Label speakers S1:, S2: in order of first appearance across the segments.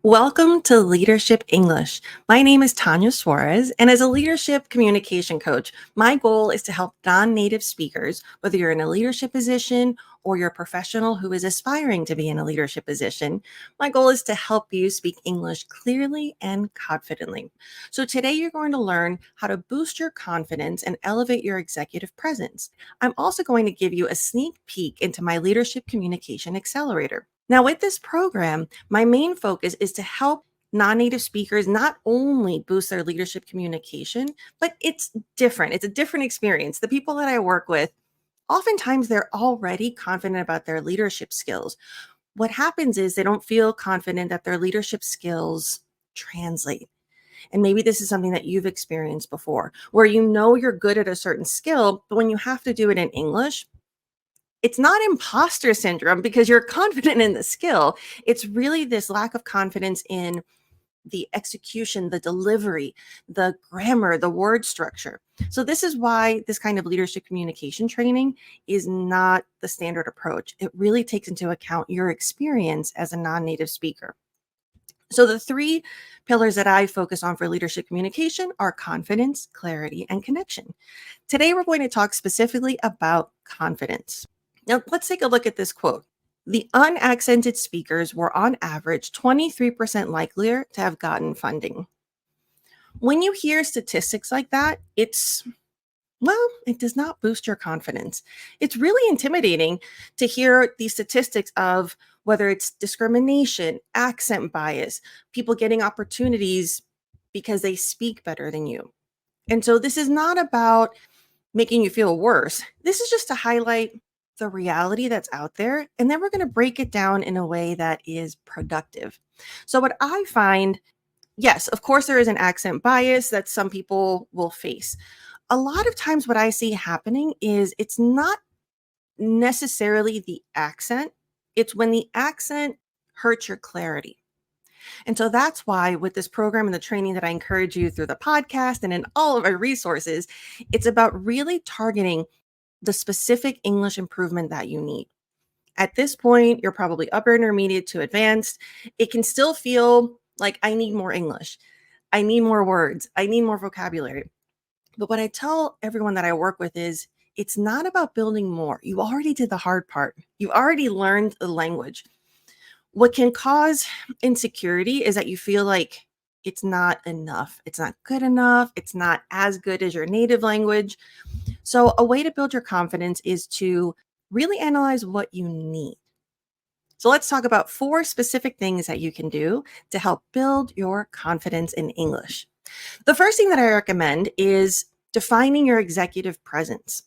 S1: Welcome to Leadership English. My name is Tannia Suarez, and as a leadership communication coach, my goal is to help non-native speakers, whether you're in a leadership position or you're a professional who is aspiring to be in a leadership position. My goal is to help you speak English clearly and confidently. So today you're going to learn how to boost your confidence and elevate your executive presence. I'm also going to give you a sneak peek into my leadership communication accelerator. Now, with this program, my main focus is to help non-native speakers not only boost their leadership communication, but it's different. It's a different experience. The people that I work with, oftentimes they're already confident about their leadership skills. What happens is they don't feel confident that their leadership skills translate. And maybe this is something that you've experienced before, where you know you're good at a certain skill, but when you have to do it in English, it's not imposter syndrome because you're confident in the skill. It's really this lack of confidence in the execution, the delivery, the grammar, the word structure. So this is why this kind of leadership communication training is not the standard approach. It really takes into account your experience as a non-native speaker. So the three pillars that I focus on for leadership communication are confidence, clarity, and connection. Today, we're going to talk specifically about confidence. Now, let's take a look at this quote. The unaccented speakers were on average 23% likelier to have gotten funding. When you hear statistics like that, it does not boost your confidence. It's really intimidating to hear these statistics of whether it's discrimination, accent bias, people getting opportunities because they speak better than you. And so this is not about making you feel worse. This is just to highlight the reality that's out there. And then we're going to break it down in a way that is productive. So what I find, yes, of course, there is an accent bias that some people will face. A lot of times what I see happening is it's not necessarily the accent. It's when the accent hurts your clarity. And so that's why with this program and the training that I encourage you through the podcast and in all of our resources, it's about really targeting the specific English improvement that you need. At this point, you're probably upper intermediate to advanced. It can still feel like I need more English. I need more words. I need more vocabulary. But what I tell everyone that I work with is it's not about building more. You already did the hard part. You already learned the language. What can cause insecurity is that you feel like it's not enough. It's not good enough. It's not as good as your native language. So a way to build your confidence is to really analyze what you need. So let's talk about 4 specific things that you can do to help build your confidence in English. The first thing that I recommend is defining your executive presence.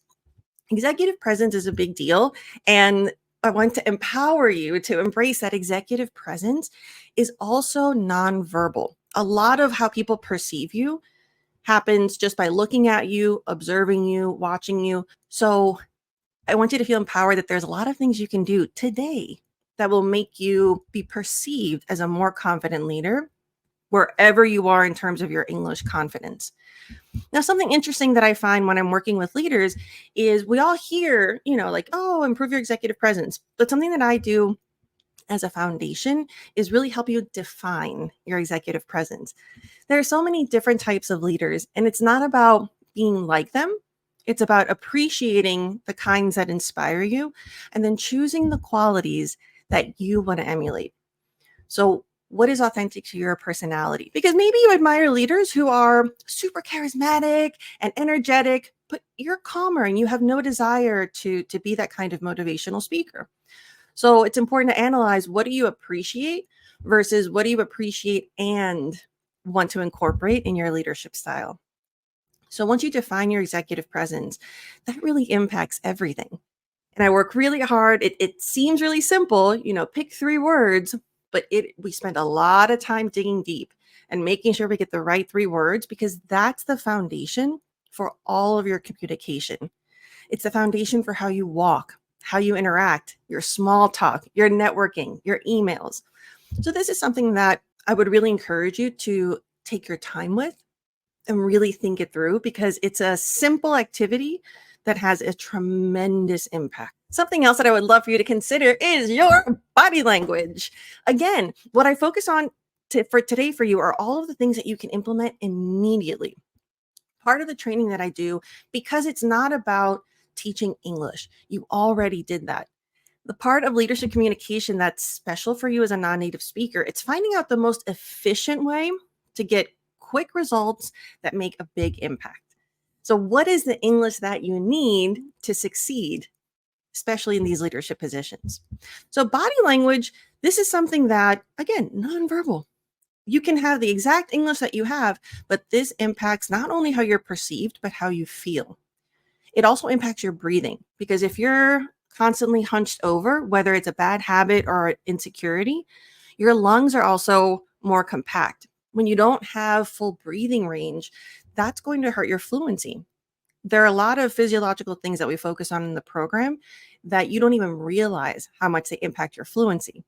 S1: Executive presence is a big deal, and I want to empower you to embrace that executive presence is also nonverbal. A lot of how people perceive you happens just by looking at you, observing you, watching you. So I want you to feel empowered that there's a lot of things you can do today that will make you be perceived as a more confident leader wherever you are in terms of your English confidence. Now, something interesting that I find when I'm working with leaders is we all hear, like, oh, improve your executive presence. But something that I do as a foundation is really help you define your executive presence. There are so many different types of leaders, and it's not about being like them. It's about appreciating the kinds that inspire you and then choosing the qualities that you want to emulate. So what is authentic to your personality? Because maybe you admire leaders who are super charismatic and energetic, but you're calmer and you have no desire to be that kind of motivational speaker. So it's important to analyze what do you appreciate versus what do you appreciate and want to incorporate in your leadership style. So once you define your executive presence, that really impacts everything. And I work really hard. It seems really simple, pick 3 words, but we spend a lot of time digging deep and making sure we get the right 3 words because that's the foundation for all of your communication. It's the foundation for how you walk, how you interact, your small talk, your networking, your emails. So this is something that I would really encourage you to take your time with and really think it through because it's a simple activity that has a tremendous impact. Something else that I would love for you to consider is your body language. Again, what I focus on for today for you are all of the things that you can implement immediately. Part of the training that I do, because it's not about teaching English, you already did that. The part of leadership communication that's special for you as a non-native speaker, it's finding out the most efficient way to get quick results that make a big impact. So what is the English that you need to succeed, especially in these leadership positions? So body language, this is something that, again, nonverbal. You can have the exact English that you have, but this impacts not only how you're perceived, but how you feel. It also impacts your breathing, because if you're constantly hunched over, whether it's a bad habit or insecurity, your lungs are also more compact. When you don't have full breathing range, that's going to hurt your fluency. There are a lot of physiological things that we focus on in the program that you don't even realize how much they impact your fluency.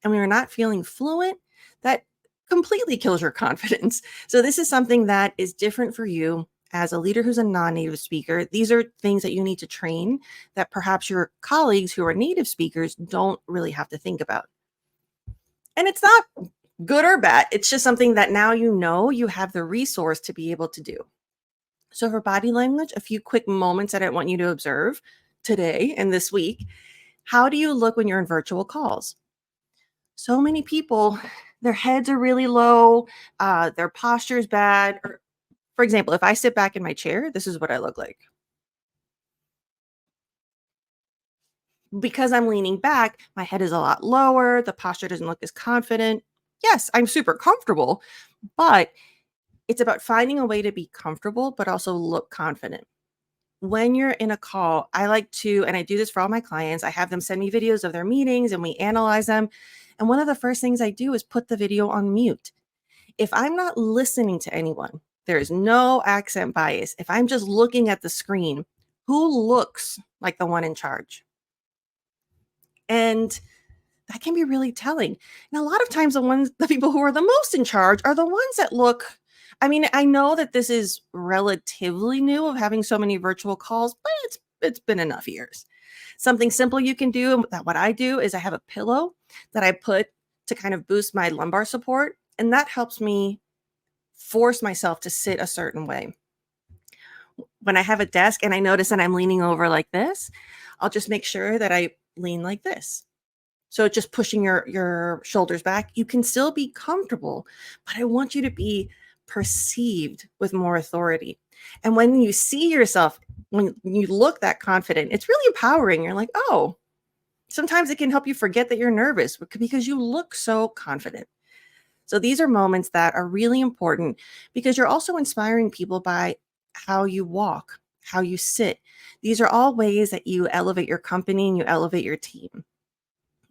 S1: And when you're not feeling fluent, that completely kills your confidence. So this is something that is different for you as a leader who's a non-native speaker. These are things that you need to train that perhaps your colleagues who are native speakers don't really have to think about. And it's not good or bad. It's just something that now you know you have the resource to be able to do. So for body language, a few quick moments that I want you to observe today and this week. How do you look when you're in virtual calls? So many people, their heads are really low, their posture is bad. Or, for example, if I sit back in my chair, this is what I look like. Because I'm leaning back, my head is a lot lower, the posture doesn't look as confident. Yes, I'm super comfortable, but it's about finding a way to be comfortable, but also look confident. When you're in a call, I like to, and I do this for all my clients, I have them send me videos of their meetings and we analyze them. And one of the first things I do is put the video on mute. If I'm not listening to anyone, there is no accent bias. If I'm just looking at the screen, who looks like the one in charge? And that can be really telling. And a lot of times the people who are the most in charge are the ones that look, I mean, I know that this is relatively new of having so many virtual calls, but it's been enough years. Something simple you can do, and that what I do is I have a pillow that I put to kind of boost my lumbar support, and that helps me force myself to sit a certain way. When I have a desk and I notice that I'm leaning over like this, I'll just make sure that I lean like this. So just pushing your shoulders back, you can still be comfortable, but I want you to be perceived with more authority. And when you see yourself, when you look that confident, it's really empowering. You're like, oh, sometimes it can help you forget that you're nervous because you look so confident. So these are moments that are really important because you're also inspiring people by how you walk, how you sit. These are all ways that you elevate your company and you elevate your team.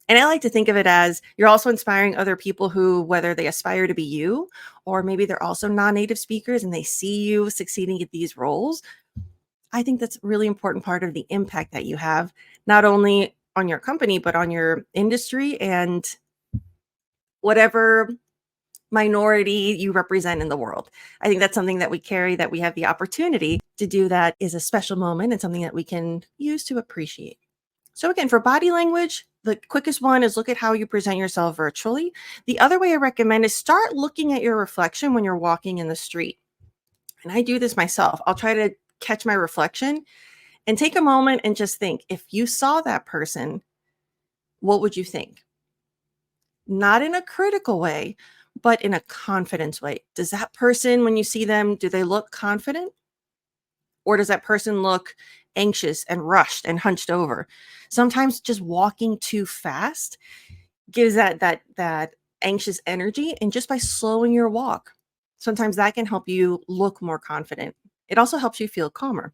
S1: And I like to think of it as you're also inspiring other people who, whether they aspire to be you, or maybe they're also non-native speakers and they see you succeeding at these roles. I think that's a really important part of the impact that you have, not only on your company, but on your industry and whatever minority you represent in the world. I think that's something that we carry, that we have the opportunity to do, that is a special moment and something that we can use to appreciate. So again, for body language, the quickest one is look at how you present yourself virtually. The other way I recommend is start looking at your reflection when you're walking in the street. And I do this myself. I'll try to catch my reflection and take a moment and just think, if you saw that person, what would you think? Not in a critical way, but in a confidence way. Does that person, when you see them, do they look confident? Or does that person look anxious and rushed and hunched over? Sometimes just walking too fast gives that anxious energy, and just by slowing your walk, sometimes that can help you look more confident. It also helps you feel calmer.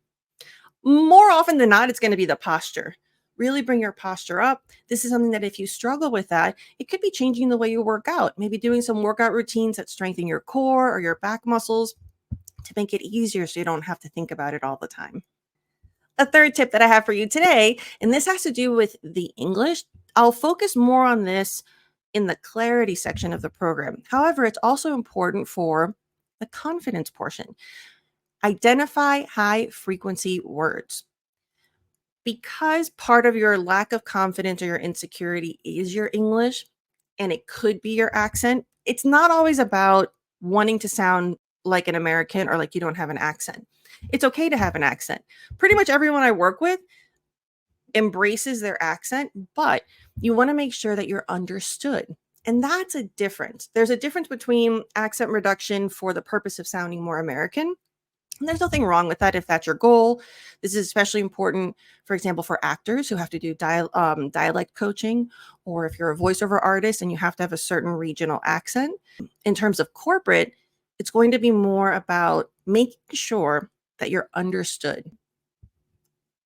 S1: More often than not, it's going to be the posture. Really bring your posture up. This is something that if you struggle with that, it could be changing the way you work out, maybe doing some workout routines that strengthen your core or your back muscles to make it easier so you don't have to think about it all the time. A third tip that I have for you today, and this has to do with the English. I'll focus more on this in the clarity section of the program. However, it's also important for the confidence portion. Identify high frequency words. Because part of your lack of confidence or your insecurity is your English, and it could be your accent, It's not always about wanting to sound like an American or like you don't have an accent. It's okay to have an accent. Pretty much everyone I work with embraces their accent, but you want to make sure that you're understood. And that's a difference. There's a difference between accent reduction for the purpose of sounding more American. And there's nothing wrong with that if that's your goal. This is especially important, for example, for actors who have to do dialect coaching, or if you're a voiceover artist and you have to have a certain regional accent. In terms of corporate, it's going to be more about making sure that you're understood.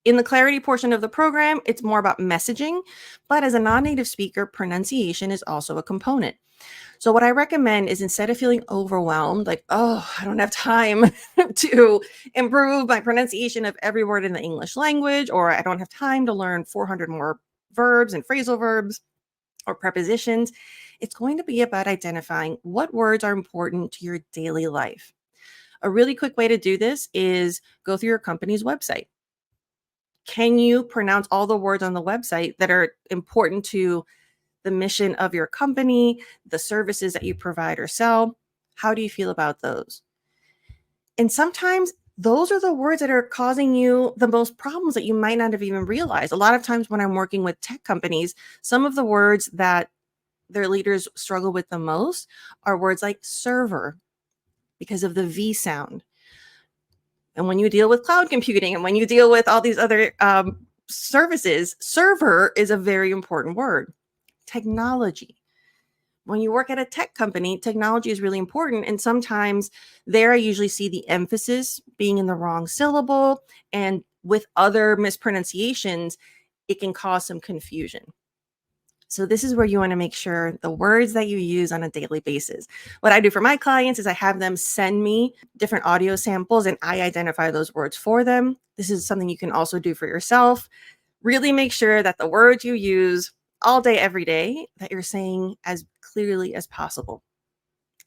S1: In the clarity portion of the program, it's more about messaging, but as a non-native speaker, pronunciation is also a component. So what I recommend is instead of feeling overwhelmed, like, oh, I don't have time to improve my pronunciation of every word in the English language, or I don't have time to learn 400 more verbs and phrasal verbs or prepositions, it's going to be about identifying what words are important to your daily life. A really quick way to do this is go through your company's website. Can you pronounce all the words on the website that are important to the mission of your company, the services that you provide or sell? How do you feel about those? And sometimes those are the words that are causing you the most problems that you might not have even realized. A lot of times when I'm working with tech companies, some of the words that their leaders struggle with the most are words like server because of the V sound. And when you deal with cloud computing and when you deal with all these other services, server is a very important word. Technology. When you work at a tech company, technology is really important. And sometimes there I usually see the emphasis being in the wrong syllable. And with other mispronunciations, it can cause some confusion. So this is where you want to make sure the words that you use on a daily basis. What I do for my clients is I have them send me different audio samples and I identify those words for them. This is something you can also do for yourself. Really make sure that the words you use all day, every day, that you're saying as clearly as possible.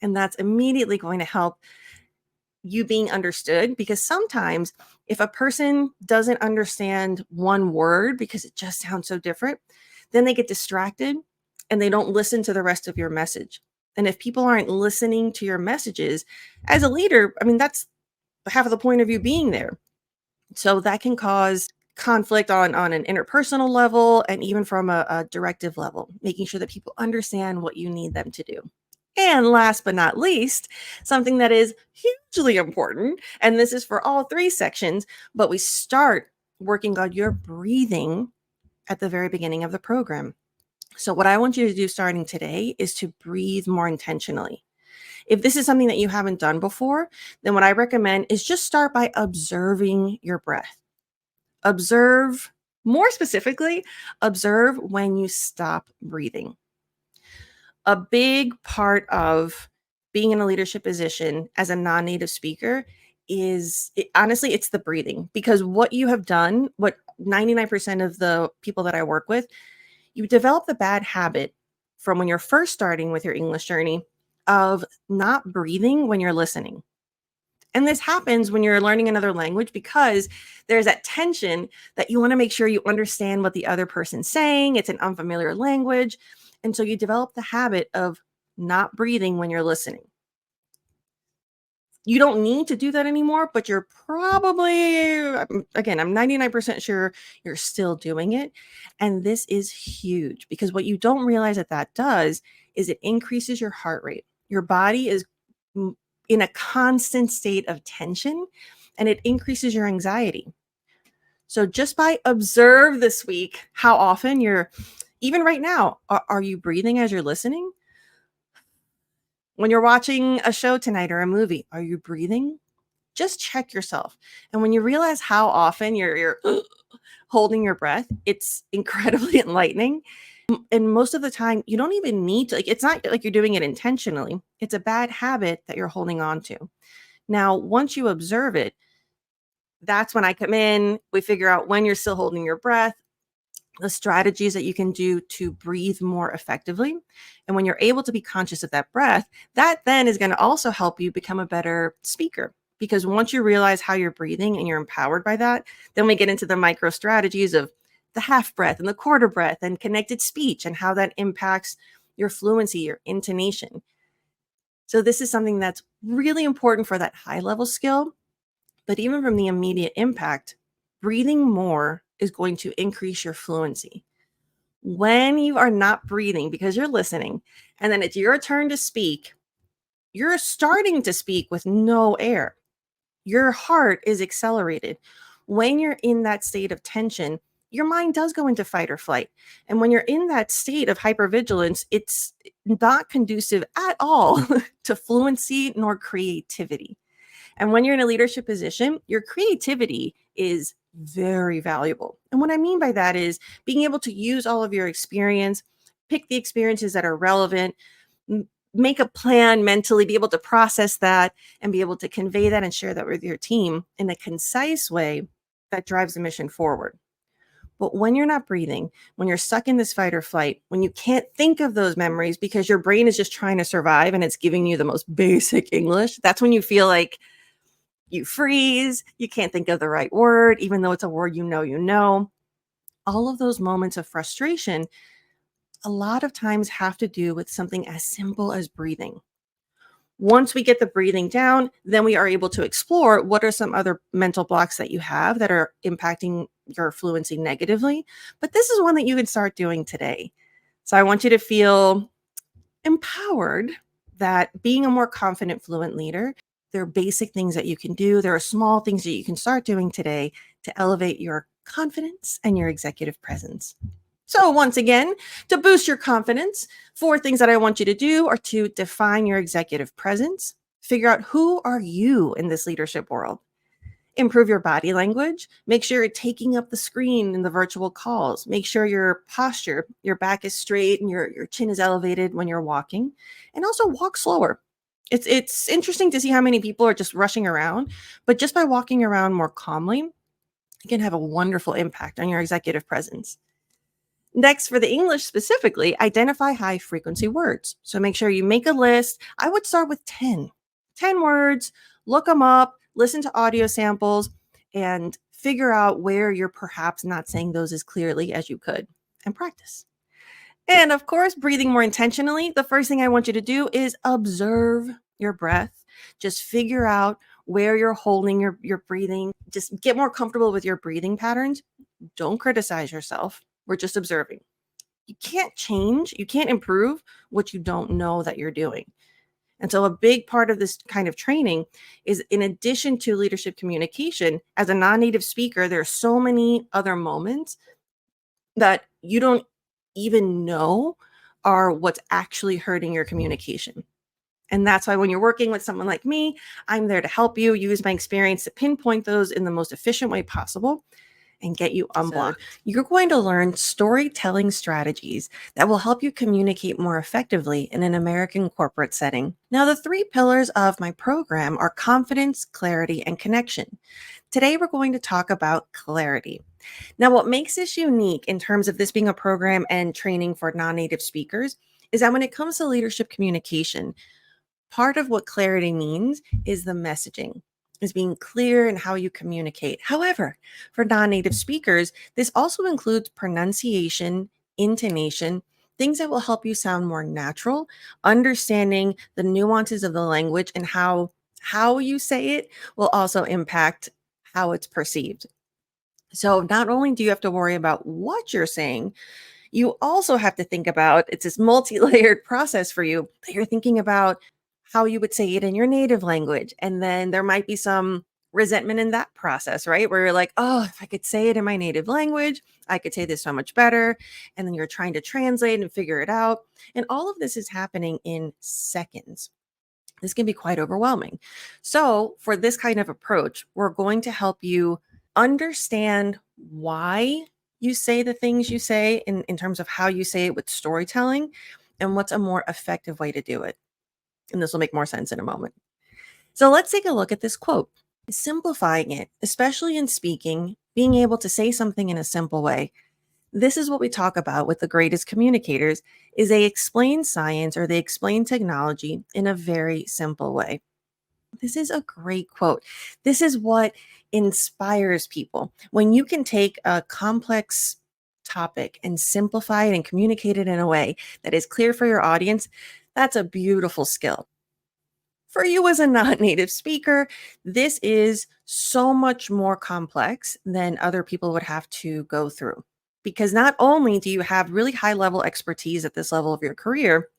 S1: And that's immediately going to help you being understood, because sometimes if a person doesn't understand one word because it just sounds so different, then they get distracted and they don't listen to the rest of your message. And if people aren't listening to your messages as a leader, I mean, that's half of the point of you being there. So that can cause conflict on an interpersonal level and even from a directive level, making sure that people understand what you need them to do. And last but not least, something that is hugely important, and this is for all three sections, but we start working on your breathing at the very beginning of the program. So what I want you to do starting today is to breathe more intentionally. If this is something that you haven't done before, then what I recommend is just start by observing your breath. Observe, more specifically, observe when you stop breathing. A big part of being in a leadership position as a non-native speaker is honestly, it's the breathing, because what you have done, what 99% of the people that I work with, you develop the bad habit from when you're first starting with your English journey of not breathing when you're listening. And this happens when you're learning another language because there's that tension that you want to make sure you understand what the other person's saying. It's an unfamiliar language. And so you develop the habit of not breathing when you're listening. You don't need to do that anymore, but you're probably, again, I'm 99% sure you're still doing it. And this is huge because what you don't realize that does is it increases your heart rate. Your body is in a constant state of tension and it increases your anxiety. So just by observe this week how often you're, even right now, are you breathing as you're listening? When you're watching a show tonight or a movie, are you breathing? Just check yourself. And when you realize how often you're holding your breath, it's incredibly enlightening. And most of the time, you don't even need to, like, it's not like you're doing it intentionally. It's a bad habit that you're holding on to. Now, once you observe it, that's when I come in. We figure out when you're still holding your breath, the strategies that you can do to breathe more effectively. And when you're able to be conscious of that breath, that then is going to also help you become a better speaker. Because once you realize how you're breathing and you're empowered by that, then we get into the micro strategies of the half breath and the quarter breath and connected speech and how that impacts your fluency, your intonation. So this is something that's really important for that high level skill. But even from the immediate impact, breathing more is going to increase your fluency. When you are not breathing because you're listening, and then it's your turn to speak, you're starting to speak with no air. Your heart is accelerated. When you're in that state of tension, your mind does go into fight or flight. And when you're in that state of hypervigilance, it's not conducive at all to fluency nor creativity. And when you're in a leadership position, your creativity is very valuable. And what I mean by that is being able to use all of your experience, pick the experiences that are relevant, make a plan mentally, be able to process that and be able to convey that and share that with your team in a concise way that drives the mission forward. But when you're not breathing, when you're stuck in this fight or flight, when you can't think of those memories because your brain is just trying to survive and it's giving you the most basic English, that's when you feel like you freeze, you can't think of the right word, even though it's a word you know. All of those moments of frustration, a lot of times have to do with something as simple as breathing. Once we get the breathing down, then we are able to explore what are some other mental blocks that you have that are impacting your fluency negatively. But this is one that you can start doing today. So I want you to feel empowered that being a more confident, fluent leader, there are basic things that you can do. There are small things that you can start doing today to elevate your confidence and your executive presence. So once again, to boost your confidence, 4 things that I want you to do are to define your executive presence, figure out who are you in this leadership world, improve your body language, make sure you're taking up the screen in the virtual calls, make sure your posture, your back is straight and your chin is elevated when you're walking, and also walk slower. It's interesting to see how many people are just rushing around, but just by walking around more calmly, it can have a wonderful impact on your executive presence. Next, for the English specifically, identify high frequency words. So make sure you make a list. I would start with 10 words, look them up, listen to audio samples, and figure out where you're perhaps not saying those as clearly as you could, and practice. And of course, breathing more intentionally. The first thing I want you to do is observe your breath. Just figure out where you're holding your breathing. Just get more comfortable with your breathing patterns. Don't criticize yourself. We're just observing. You can't change, you can't improve what you don't know that you're doing. And so a big part of this kind of training is, in addition to leadership communication, as a non-native speaker, there are so many other moments that you don't even know are what's actually hurting your communication. And that's why when you're working with someone like me, I'm there to help you use my experience to pinpoint those in the most efficient way possible and get you unblocked. You're going to learn storytelling strategies that will help you communicate more effectively in an American corporate setting. Now, the 3 pillars of my program are confidence, clarity, and connection. Today, we're going to talk about clarity. Now, what makes this unique in terms of this being a program and training for non-native speakers is that when it comes to leadership communication, part of what clarity means is the messaging, is being clear in how you communicate. However, for non-native speakers, this also includes pronunciation, intonation, things that will help you sound more natural, understanding the nuances of the language and how you say it will also impact how it's perceived. So not only do you have to worry about what you're saying, you also have to think about, it's this multi-layered process for you, that you're thinking about how you would say it in your native language. And then there might be some resentment in that process, right? Where you're like, oh, if I could say it in my native language, I could say this so much better. And then you're trying to translate and figure it out. And all of this is happening in seconds. This can be quite overwhelming. So for this kind of approach, we're going to help you understand why you say the things you say in terms of how you say it with storytelling and what's a more effective way to do it. And this will make more sense in a moment. So let's take a look at this quote. Simplifying it, especially in speaking, being able to say something in a simple way. This is what we talk about with the greatest communicators, is they explain science or they explain technology in a very simple way. This is a great quote. This is what inspires people. When you can take a complex topic and simplify it and communicate it in a way that is clear for your audience, that's a beautiful skill. For you as a non-native speaker, this is so much more complex than other people would have to go through. Because not only do you have really high level expertise at this level of your career,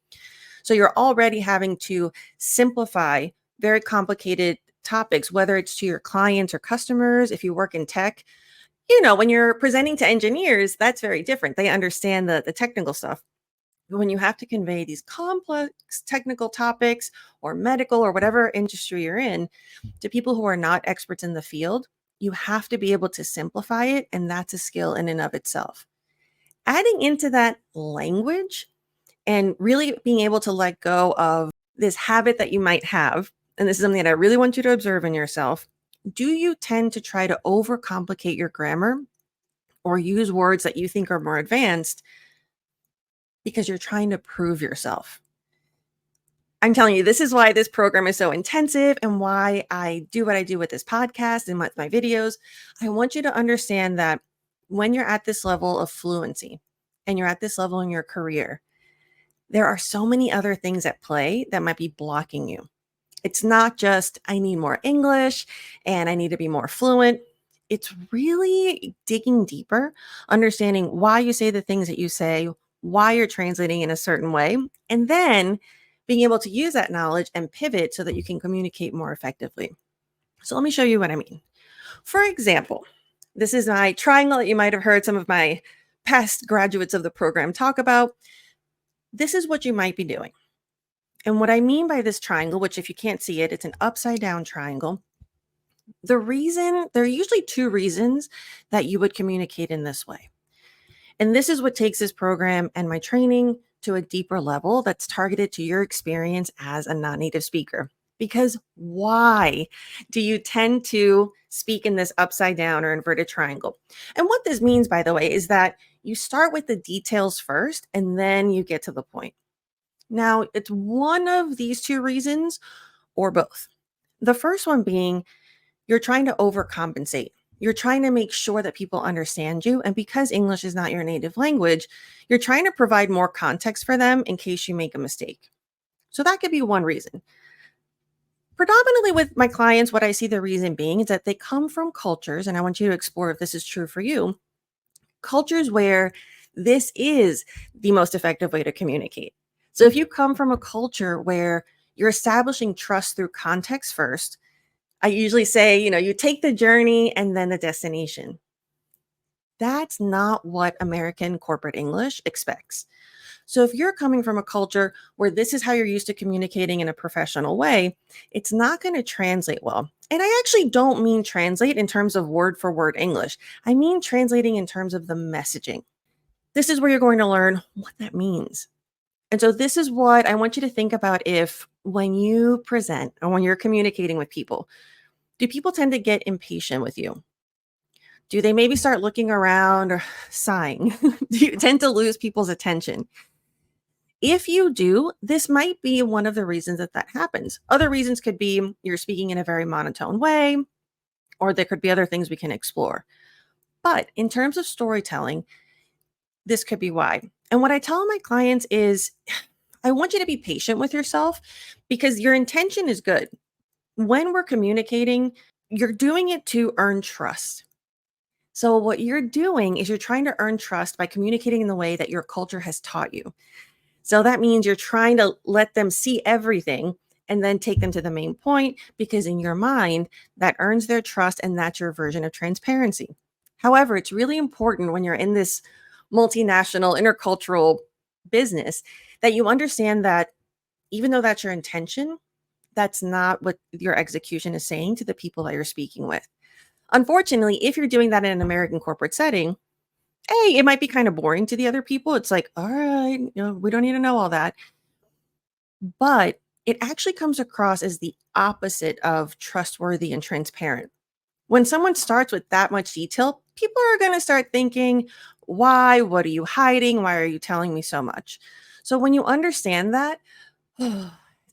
S1: so you're already having to simplify very complicated topics, whether it's to your clients or customers. If you work in tech, when you're presenting to engineers, that's very different. They understand the technical stuff. But when you have to convey these complex technical topics or medical or whatever industry you're in to people who are not experts in the field, you have to be able to simplify it. And that's a skill in and of itself. Adding into that language and really being able to let go of this habit that you might have. And this is something that I really want you to observe in yourself. Do you tend to try to overcomplicate your grammar or use words that you think are more advanced because you're trying to prove yourself? I'm telling you, this is why this program is so intensive and why I do what I do with this podcast and with my videos. I want you to understand that when you're at this level of fluency and you're at this level in your career, there are so many other things at play that might be blocking you. It's not just, I need more English and I need to be more fluent. It's really digging deeper, understanding why you say the things that you say, why you're translating in a certain way, and then being able to use that knowledge and pivot so that you can communicate more effectively. So let me show you what I mean. For example, this is my triangle that you might have heard some of my past graduates of the program talk about. This is what you might be doing. And what I mean by this triangle, which if you can't see it, it's an upside down triangle. There are usually two reasons that you would communicate in this way. And this is what takes this program and my training to a deeper level that's targeted to your experience as a non-native speaker. Because why do you tend to speak in this upside down or inverted triangle? And what this means, by the way, is that you start with the details first and then you get to the point. Now, it's one of these two reasons or both. The first one being you're trying to overcompensate. You're trying to make sure that people understand you. And because English is not your native language, you're trying to provide more context for them in case you make a mistake. So that could be one reason. Predominantly with my clients, what I see the reason being is that they come from cultures, and I want you to explore if this is true for you, cultures where this is the most effective way to communicate. So if you come from a culture where you're establishing trust through context first, I usually say, you take the journey and then the destination. That's not what American corporate English expects. So if you're coming from a culture where this is how you're used to communicating in a professional way, it's not going to translate well. And I actually don't mean translate in terms of word for word English. I mean translating in terms of the messaging. This is where you're going to learn what that means. And so this is what I want you to think about if when you present or when you're communicating with people, do people tend to get impatient with you? Do they maybe start looking around or sighing? Do you tend to lose people's attention? If you do, this might be one of the reasons that happens. Other reasons could be you're speaking in a very monotone way, or there could be other things we can explore. But in terms of storytelling, this could be why. And what I tell my clients is, I want you to be patient with yourself because your intention is good. When we're communicating, you're doing it to earn trust. So what you're doing is you're trying to earn trust by communicating in the way that your culture has taught you. So that means you're trying to let them see everything and then take them to the main point because in your mind, that earns their trust and that's your version of transparency. However, it's really important when you're in this multinational, intercultural business that you understand that even though that's your intention, that's not what your execution is saying to the people that you're speaking with. Unfortunately, if you're doing that in an American corporate setting, hey, it might be kind of boring to the other people. It's like, all right, we don't need to know all that. But it actually comes across as the opposite of trustworthy and transparent. When someone starts with that much detail, people are going to start thinking, why? What are you hiding? Why are you telling me so much? So when you understand that,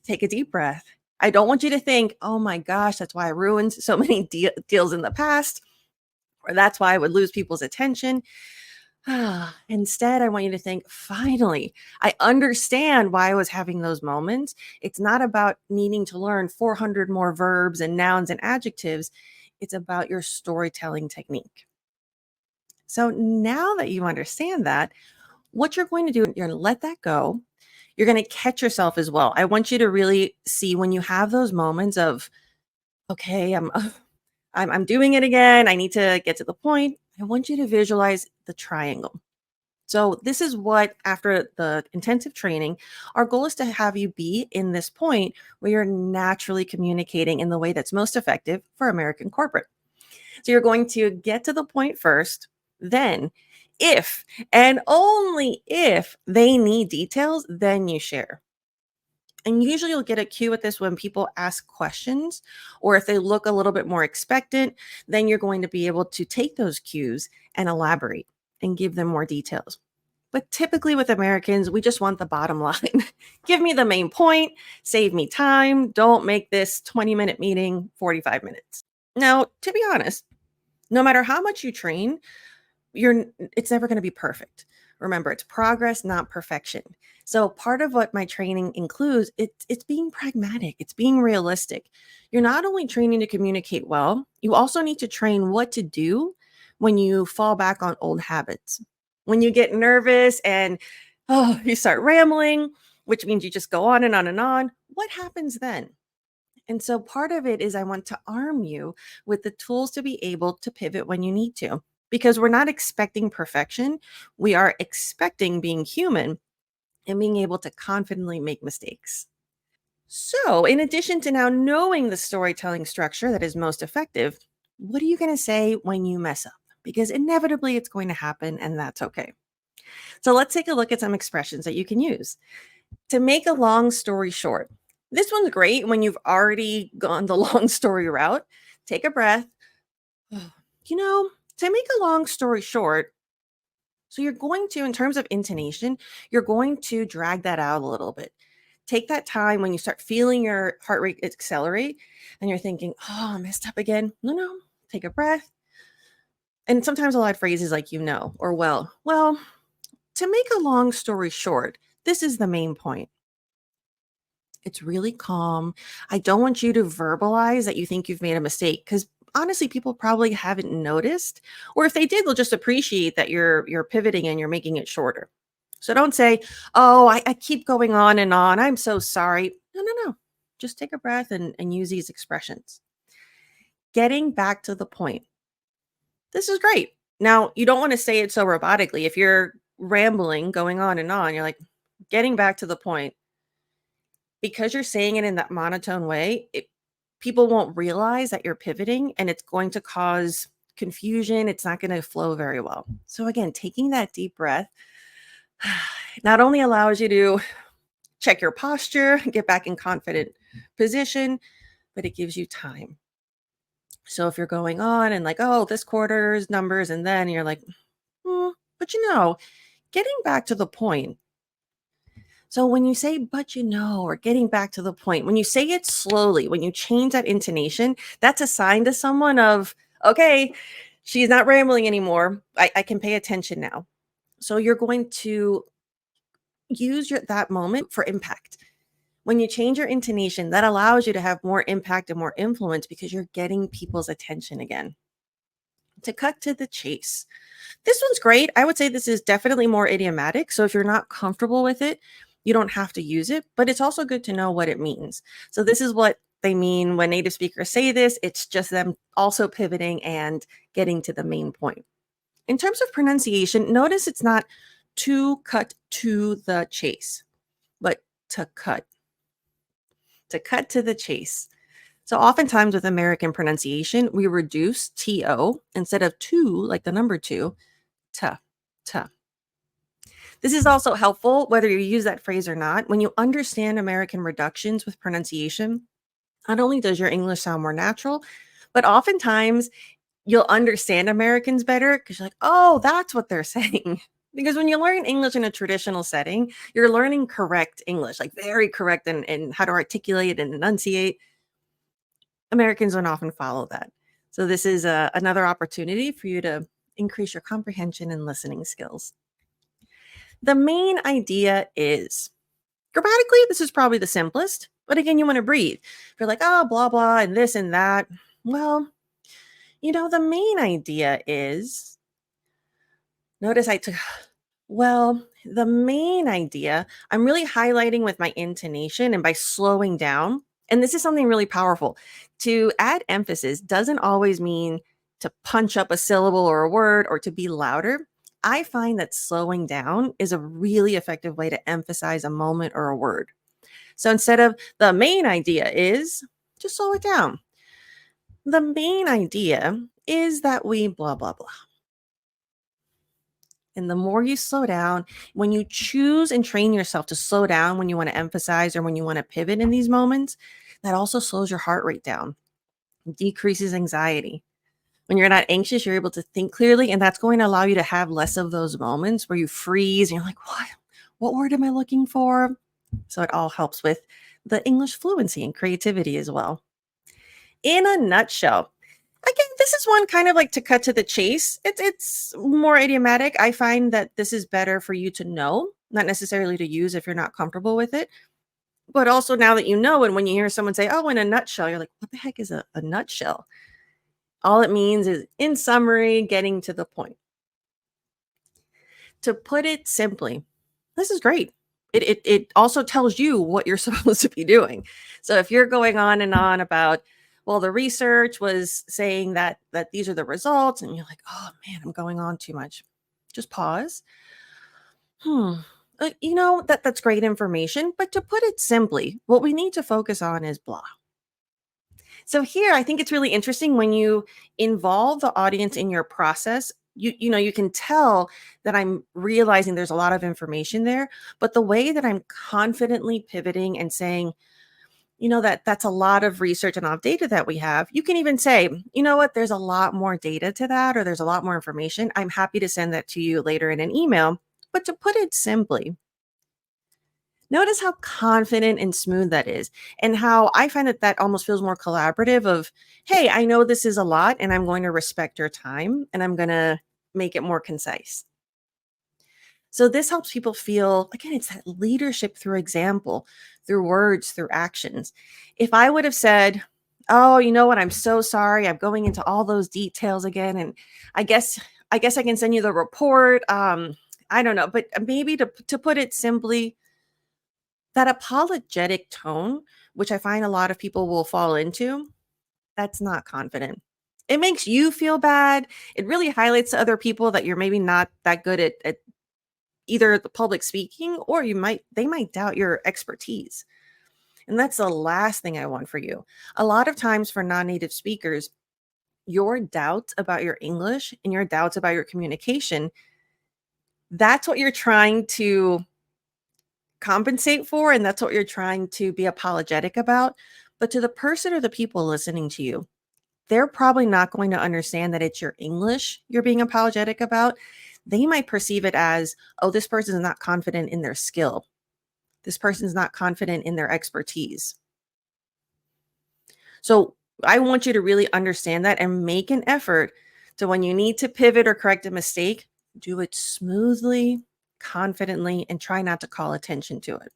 S1: take a deep breath. I don't want you to think, oh my gosh, that's why I ruined so many deals in the past, or that's why I would lose people's attention. Instead, I want you to think, finally, I understand why I was having those moments. It's not about needing to learn 400 more verbs and nouns and adjectives. It's about your storytelling technique. So now that you understand that, what you're going to do, you're going to let that go. You're going to catch yourself as well. I want you to really see when you have those moments of, okay, I'm doing it again. I need to get to the point. I want you to visualize the triangle. So this is what, after the intensive training, our goal is to have you be in this point where you're naturally communicating in the way that's most effective for American corporate. So you're going to get to the point first, then if and only if they need details, then you share. And usually you'll get a cue at this when people ask questions, or if they look a little bit more expectant, then you're going to be able to take those cues and elaborate and give them more details. But typically with Americans, we just want the bottom line. Give me the main point, save me time. Don't make this 20-minute meeting 45 minutes. Now, to be honest, no matter how much you train, it's never going to be perfect. Remember, it's progress, not perfection. So part of what my training includes, it's being pragmatic, it's being realistic. You're not only training to communicate well, you also need to train what to do when you fall back on old habits. When you get nervous and you start rambling, which means you just go on and on and on, what happens then? And so part of it is I want to arm you with the tools to be able to pivot when you need to, because we're not expecting perfection. We are expecting being human and being able to confidently make mistakes. So, in addition to now knowing the storytelling structure that is most effective, what are you going to say when you mess up? Because inevitably it's going to happen, and that's okay. So, let's take a look at some expressions that you can use. To make a long story short, this one's great when you've already gone the long story route. Take a breath. You know, to make a long story short, so you're going to, in terms of intonation, you're going to drag that out a little bit. Take that time when you start feeling your heart rate accelerate and you're thinking, oh, I messed up again. No, no, take a breath. And sometimes a lot of phrases like, or well, to make a long story short, this is the main point. It's really calm. I don't want you to verbalize that you think you've made a mistake because honestly, people probably haven't noticed. Or if they did, they'll just appreciate that you're pivoting and you're making it shorter. So don't say, oh, I keep going on and on. I'm so sorry. No, no, no. Just take a breath and use these expressions. Getting back to the point. This is great. Now, you don't want to say it so robotically. If you're rambling, going on and on, you're like, getting back to the point because you're saying it in that monotone way, people won't realize that you're pivoting and it's going to cause confusion. It's not going to flow very well. So, again, taking that deep breath not only allows you to check your posture, get back in confident position, but it gives you time. So, if you're going on and like, oh, this quarter's numbers, and then you're like, but getting back to the point. So when you say, but or getting back to the point, when you say it slowly, when you change that intonation, that's a sign to someone of, okay, she's not rambling anymore. I can pay attention now. So you're going to use that moment for impact. When you change your intonation, that allows you to have more impact and more influence because you're getting people's attention again. To cut to the chase. This one's great. I would say this is definitely more idiomatic. So if you're not comfortable with it, you don't have to use it, but it's also good to know what it means. So this is what they mean when native speakers say this. It's just them also pivoting and getting to the main point. In terms of pronunciation, notice it's not to cut to the chase, but to cut to the chase. So oftentimes with American pronunciation, we reduce to instead of to, like the number two, to. This is also helpful whether you use that phrase or not. When you understand American reductions with pronunciation, not only does your English sound more natural, but oftentimes you'll understand Americans better because you're like, oh, that's what they're saying. Because when you learn English in a traditional setting, you're learning correct English, like very correct and how to articulate and enunciate. Americans don't often follow that. So this is another opportunity for you to increase your comprehension and listening skills. The main idea is grammatically, this is probably the simplest, but again, you want to breathe. If you're like, oh, blah, blah, and this and that, well, the main idea is notice I took, well, the main idea, I'm really highlighting with my intonation and by slowing down. And this is something really powerful. To add emphasis doesn't always mean to punch up a syllable or a word or to be louder. I find that slowing down is a really effective way to emphasize a moment or a word. So instead of the main idea is, just slow it down. The main idea is that we blah, blah, blah. And the more you slow down, when you choose and train yourself to slow down when you want to emphasize or when you want to pivot in these moments, that also slows your heart rate down, decreases anxiety. When you're not anxious, you're able to think clearly, and that's going to allow you to have less of those moments where you freeze and you're like, what? What word am I looking for? So it all helps with the English fluency and creativity as well. In a nutshell, again, this is one kind of like to cut to the chase. It's more idiomatic. I find that this is better for you to know, not necessarily to use if you're not comfortable with it. But also now that you know, and when you hear someone say, oh, in a nutshell, you're like, what the heck is a nutshell? All it means is, in summary, getting to the point. To put it simply, this is great. It also tells you what you're supposed to be doing. So if you're going on and on about, well, the research was saying that these are the results, and you're like, oh man, I'm going on too much. Just pause. That's great information, but to put it simply, what we need to focus on is blah. So here, I think it's really interesting when you involve the audience in your process. You can tell that I'm realizing there's a lot of information there, but the way that I'm confidently pivoting and saying, that's a lot of research and of data that we have. You can even say, you know what, there's a lot more data to that, or there's a lot more information. I'm happy to send that to you later in an email. But to put it simply, notice how confident and smooth that is, and how I find that almost feels more collaborative of, hey, I know this is a lot and I'm going to respect your time and I'm going to make it more concise. So this helps people feel, again, it's that leadership through example, through words, through actions. If I would have said, oh, you know what, I'm so sorry, I'm going into all those details again, and I guess I can send you the report. I don't know, but maybe to put it simply, that apologetic tone, which I find a lot of people will fall into, that's not confident. It makes you feel bad. It really highlights to other people that you're maybe not that good at either the public speaking, or they might doubt your expertise. And that's the last thing I want for you. A lot of times for non-native speakers, your doubts about your English and your doubts about your communication, that's what you're trying to compensate for, and that's what you're trying to be apologetic about. But to the person or the people listening to you, they're probably not going to understand that it's your English you're being apologetic about. They might perceive it as, oh, this person is not confident in their skill. This person's not confident in their expertise. So I want you to really understand that and make an effort to, when you need to pivot or correct a mistake, do it smoothly, confidently, and try not to call attention to it,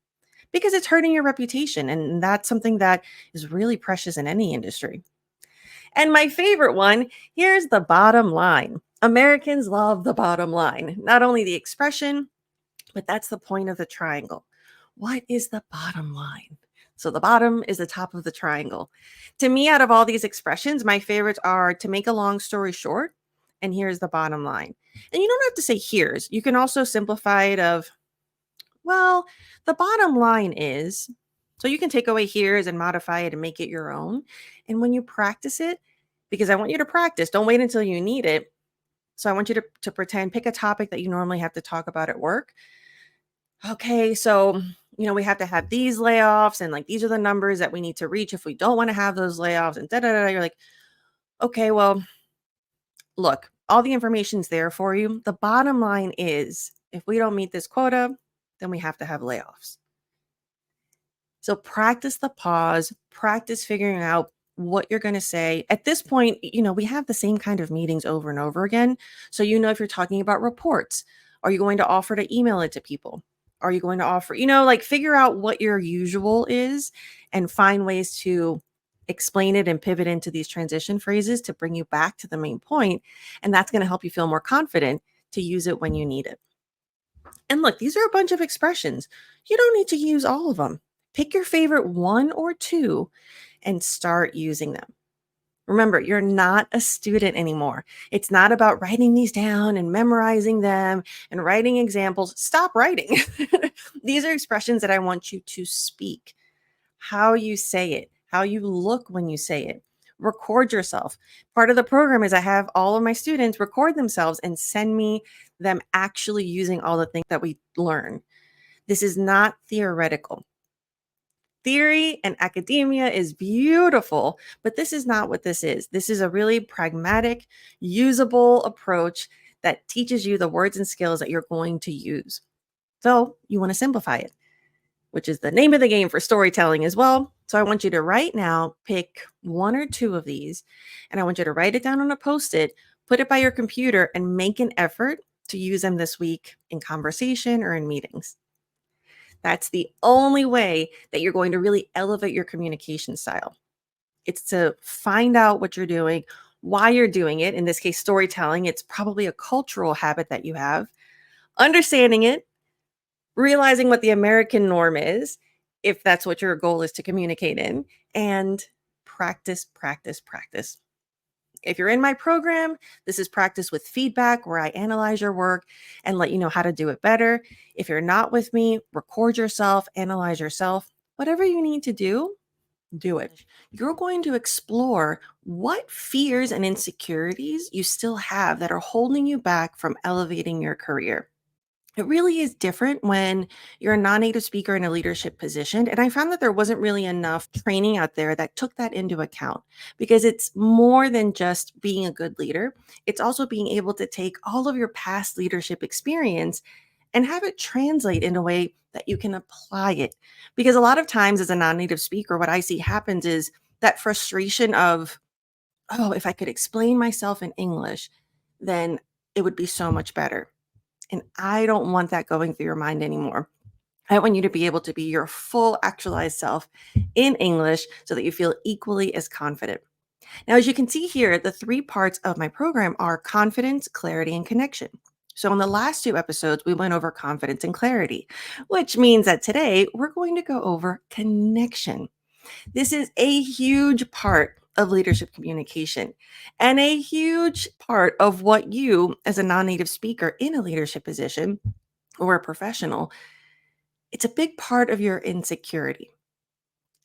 S1: because it's hurting your reputation. And that's something that is really precious in any industry. And my favorite one, here's the bottom line. Americans love the bottom line, not only the expression, but that's the point of the triangle. What is the bottom line? So the bottom is the top of the triangle. To me, out of all these expressions, my favorites are to make a long story short, and here's the bottom line. And you don't have to say here's. You can also simplify it of, well, the bottom line is, so you can take away here's and modify it and make it your own. And when you practice it, because I want you to practice, don't wait until you need it. So I want you to pretend, pick a topic that you normally have to talk about at work. Okay, so we have to have these layoffs, and like these are the numbers that we need to reach if we don't want to have those layoffs, and da da da. You're like, okay, well, look, all the information's there for you. The bottom line is, if we don't meet this quota, then we have to have layoffs. So practice the pause, practice figuring out what you're going to say. At this point, we have the same kind of meetings over and over again. So, if you're talking about reports, are you going to offer to email it to people? Are you going to offer, like figure out what your usual is and find ways to explain it and pivot into these transition phrases to bring you back to the main point. And that's going to help you feel more confident to use it when you need it. And look, these are a bunch of expressions. You don't need to use all of them. Pick your favorite one or two and start using them. Remember, you're not a student anymore. It's not about writing these down and memorizing them and writing examples. Stop writing. These are expressions that I want you to speak. How you say it, how you look when you say it. Record yourself. Part of the program is I have all of my students record themselves and send me them actually using all the things that we learn. This is not theoretical. Theory and academia is beautiful, but this is not what this is. This is a really pragmatic, usable approach that teaches you the words and skills that you're going to use. So you want to simplify it, which is the name of the game for storytelling as well. So I want you to right now pick one or two of these, and I want you to write it down on a Post-it, put it by your computer, and make an effort to use them this week in conversation or in meetings. That's the only way that you're going to really elevate your communication style. It's to find out what you're doing, why you're doing it. In this case, storytelling, it's probably a cultural habit that you have. Understanding it, realizing what the American norm is, if that's what your goal is to communicate in, and practice, practice, practice. If you're in my program, this is practice with feedback where I analyze your work and let you know how to do it better. If you're not with me, record yourself, analyze yourself. Whatever you need to do it. You're going to explore what fears and insecurities you still have that are holding you back from elevating your career. It really is different when you're a non-native speaker in a leadership position. And I found that there wasn't really enough training out there that took that into account because it's more than just being a good leader. It's also being able to take all of your past leadership experience and have it translate in a way that you can apply it. Because a lot of times as a non-native speaker, what I see happens is that frustration of, oh, if I could explain myself in English, then it would be so much better. And I don't want that going through your mind anymore. I want you to be able to be your full actualized self in English so that you feel equally as confident. Now, as you can see here, the three parts of my program are confidence, clarity, and connection. So, in the last two episodes, we went over confidence and clarity, which means that today we're going to go over connection. This is a huge part of leadership communication and a huge part of what you, as a non native speaker in a leadership position or a professional, it's a big part of your insecurity.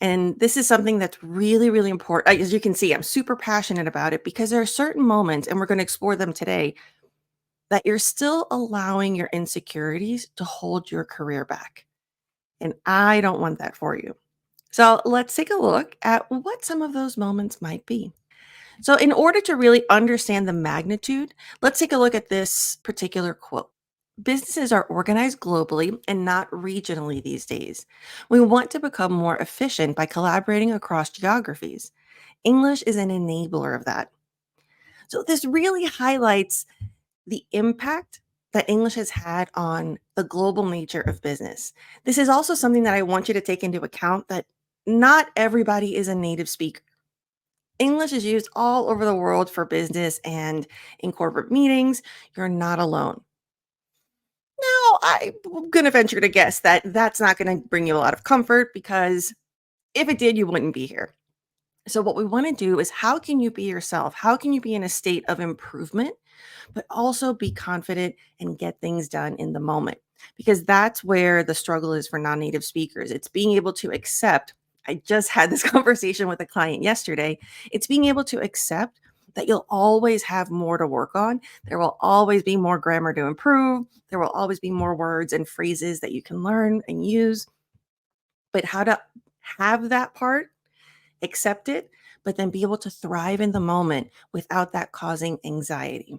S1: And this is something that's really, really important. As you can see, I'm super passionate about it because there are certain moments, and we're going to explore them today, that you're still allowing your insecurities to hold your career back. And I don't want that for you. So let's take a look at what some of those moments might be. So, in order to really understand the magnitude, let's take a look at this particular quote. Businesses are organized globally and not regionally these days. We want to become more efficient by collaborating across geographies. English is an enabler of that. So, this really highlights the impact that English has had on the global nature of business. This is also something that I want you to take into account that not everybody is a native speaker. English is used all over the world for business and in corporate meetings. You're not alone. Now, I'm going to venture to guess that that's not going to bring you a lot of comfort because if it did, you wouldn't be here. So, what we want to do is how can you be yourself? How can you be in a state of improvement, but also be confident and get things done in the moment? Because that's where the struggle is for non native speakers. It's being able to accept. I just had this conversation with a client yesterday. It's being able to accept that you'll always have more to work on. There will always be more grammar to improve. There will always be more words and phrases that you can learn and use. But how to have that part, accept it, but then be able to thrive in the moment without that causing anxiety.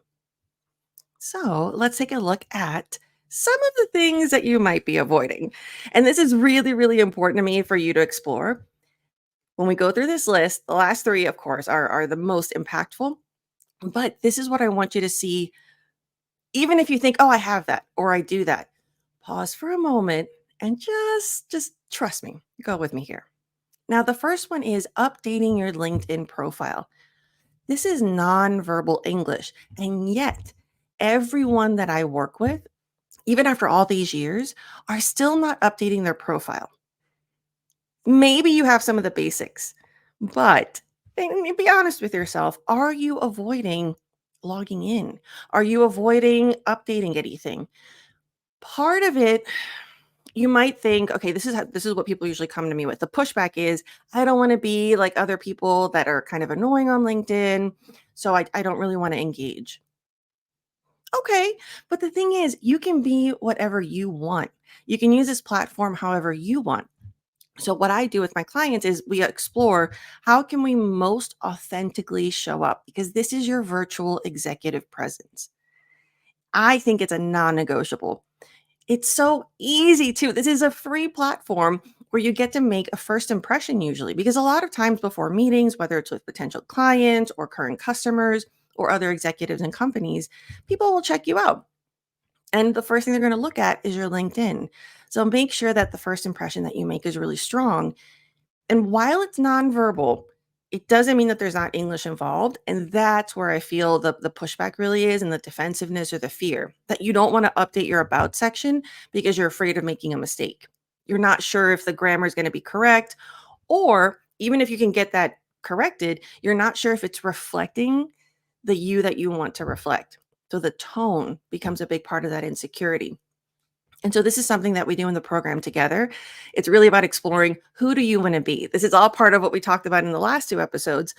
S1: So let's take a look at some of the things that you might be avoiding. And this is really, really important to me for you to explore. When we go through this list, the last three, of course, are the most impactful. But this is what I want you to see. Even if you think, oh, I have that or I do that, pause for a moment and just trust me. Go with me here. Now, the first one is updating your LinkedIn profile. This is nonverbal English. And yet, everyone that I work with, even after all these years, are still not updating their profile. Maybe you have some of the basics, but be honest with yourself. Are you avoiding logging in? Are you avoiding updating anything? Part of it, you might think, okay, this is what people usually come to me with. The pushback is, I don't want to be like other people that are kind of annoying on LinkedIn, so I don't really want to engage. Okay, but the thing is, you can be whatever you want. You can use this platform however you want. So what I do with my clients is we explore how can we most authentically show up, because this is your virtual executive presence. I think it's a non-negotiable. It's so easy too. This is a free platform where you get to make a first impression usually, because a lot of times before meetings, whether it's with potential clients or current customers or other executives and companies, people will check you out. And the first thing they're going to look at is your LinkedIn. So make sure that the first impression that you make is really strong. And while it's nonverbal, it doesn't mean that there's not English involved. And that's where I feel the pushback really is, and the defensiveness or the fear that you don't want to update your about section because you're afraid of making a mistake. You're not sure if the grammar is going to be correct, or even if you can get that corrected, you're not sure if it's reflecting the you that you want to reflect. So the tone becomes a big part of that insecurity. And so this is something that we do in the program together. It's really about exploring, who do you want to be? This is all part of what we talked about in the last two episodes.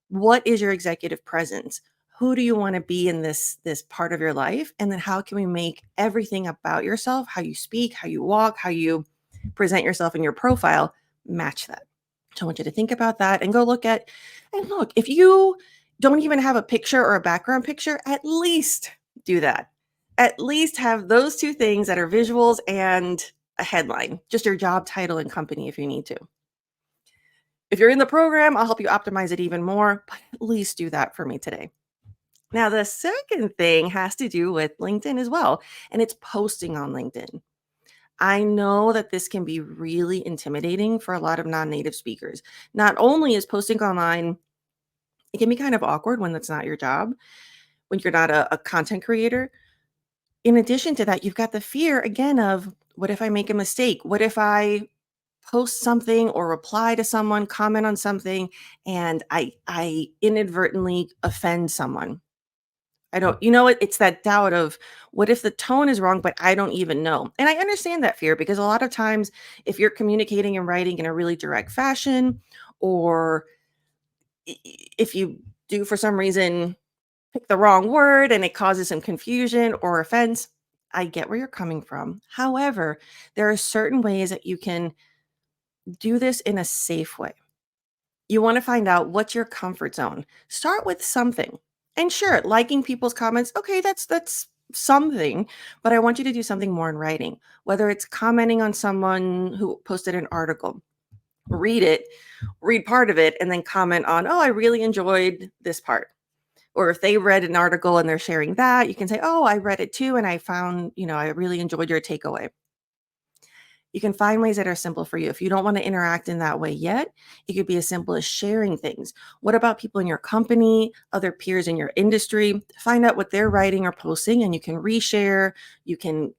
S1: What is your executive presence? Who do you want to be in this part of your life? And then how can we make everything about yourself, how you speak, how you walk, how you present yourself in your profile, match that? So I want you to think about that and go look at, and look, if you don't even have a picture or a background picture, at least do that. At least have those two things that are visuals and a headline, just your job title and company if you need to. If you're in the program, I'll help you optimize it even more, but at least do that for me today. Now, the second thing has to do with LinkedIn as well, and it's posting on LinkedIn. I know that this can be really intimidating for a lot of non-native speakers. Not only is posting online, it can be kind of awkward when that's not your job, when you're not a content creator. In addition to that, you've got the fear again of, what if I make a mistake? What if I post something or reply to someone, comment on something, and I inadvertently offend someone? I don't, it's that doubt of, what if the tone is wrong, but I don't even know? And I understand that fear, because a lot of times if you're communicating and writing in a really direct fashion, or if you do for some reason pick the wrong word and it causes some confusion or offense, I get where you're coming from. However, there are certain ways that you can do this in a safe way. You want to find out what's your comfort zone. Start with something. And sure, liking people's comments, okay, that's something, but I want you to do something more in writing. Whether it's commenting on someone who posted an article, read it, read part of it, and then comment on, oh, I really enjoyed this part. Or if they read an article and they're sharing that, you can say, oh, I read it too, and I found, I really enjoyed your takeaway. You can find ways that are simple for you. If you don't want to interact in that way yet, it could be as simple as sharing things. What about people in your company, other peers in your industry? Find out what they're writing or posting, and you can reshare. You can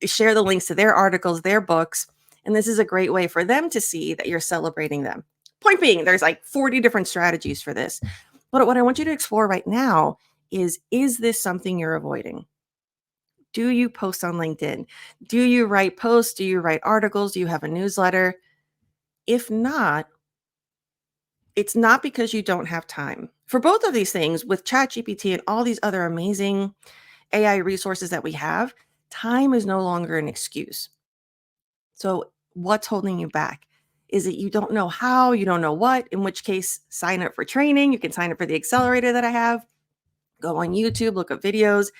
S1: share the links to their articles, their books. And this is a great way for them to see that you're celebrating them. Point being, there's like 40 different strategies for this. But what I want you to explore right now is this something you're avoiding? Do you post on LinkedIn? Do you write posts? Do you write articles? Do you have a newsletter? If not, it's not because you don't have time. For both of these things, with ChatGPT and all these other amazing AI resources that we have, time is no longer an excuse. So, what's holding you back? Is it you don't know how, you don't know what, in which case, sign up for training. You can sign up for the accelerator that I have. Go on YouTube, look up videos.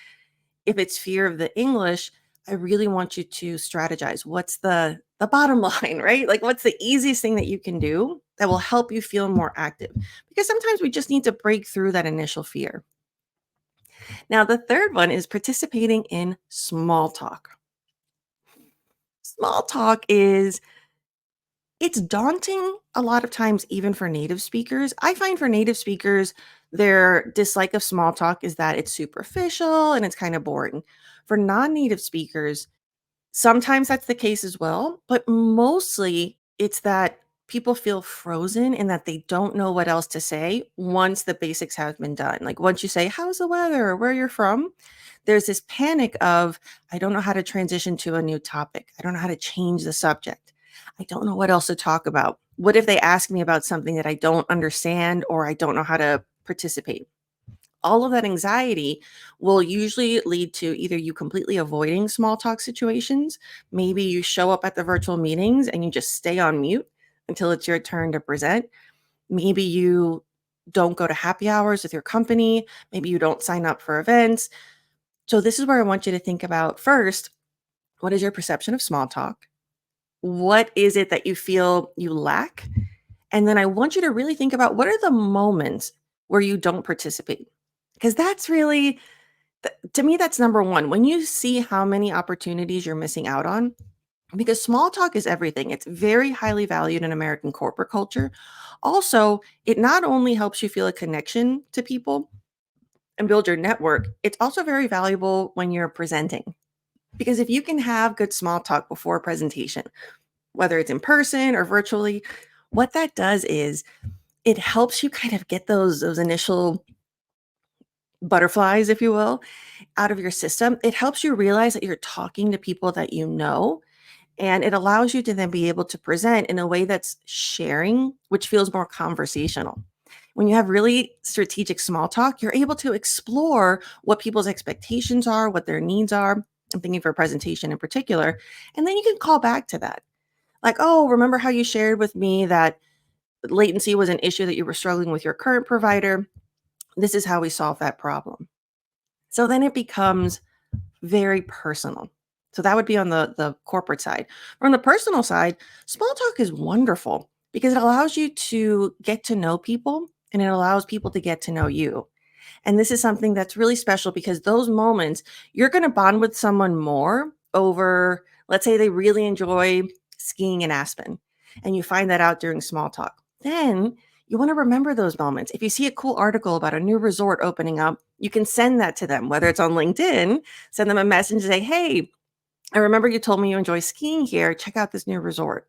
S1: If it's fear of the English, I really want you to strategize. What's the the bottom line, right? Like, what's the easiest thing that you can do that will help you feel more active? Because sometimes we just need to break through that initial fear. Now, the third one is participating in small talk. Small talk is it's daunting a lot of times even for native speakers. I find for native speakers, their dislike of small talk is that it's superficial and it's kind of boring. For non-native speakers, sometimes that's the case as well, but mostly it's that people feel frozen and that they don't know what else to say once the basics have been done. Like once you say, "How's the weather?" or "Where you're from?" there's this panic of, "I don't know how to transition to a new topic. I don't know how to change the subject. I don't know what else to talk about. What if they ask me about something that I don't understand or I don't know how to participate?" All of that anxiety will usually lead to either you completely avoiding small talk situations, maybe you show up at the virtual meetings and you just stay on mute until it's your turn to present. Maybe you don't go to happy hours with your company, maybe you don't sign up for events. So this is where I want you to think about first, what is your perception of small talk? What is it that you feel you lack? And then I want you to really think about what are the moments where you don't participate? Because that's really to me, that's number one. When you see how many opportunities you're missing out on, because small talk is everything, it's very highly valued in American corporate culture. Also, it not only helps you feel a connection to people and build your network, it's also very valuable when you're presenting. Because if you can have good small talk before a presentation, whether it's in person or virtually, what that does is it helps you kind of get those initial butterflies, if you will, out of your system. It helps you realize that you're talking to people that you know, and it allows you to then be able to present in a way that's sharing, which feels more conversational. When you have really strategic small talk, you're able to explore what people's expectations are, what their needs are. I'm thinking for a presentation in particular. And then you can call back to that. Like, oh, remember how you shared with me that latency was an issue that you were struggling with your current provider? This is how we solve that problem. So then it becomes very personal. So that would be on the corporate side. On the personal side, small talk is wonderful because it allows you to get to know people and it allows people to get to know you. And this is something that's really special because those moments you're going to bond with someone more over, let's say they really enjoy skiing in Aspen and you find that out during small talk. Then you want to remember those moments. If you see a cool article about a new resort opening up, you can send that to them, whether it's on LinkedIn, send them a message and say, "Hey, I remember you told me you enjoy skiing here. Check out this new resort."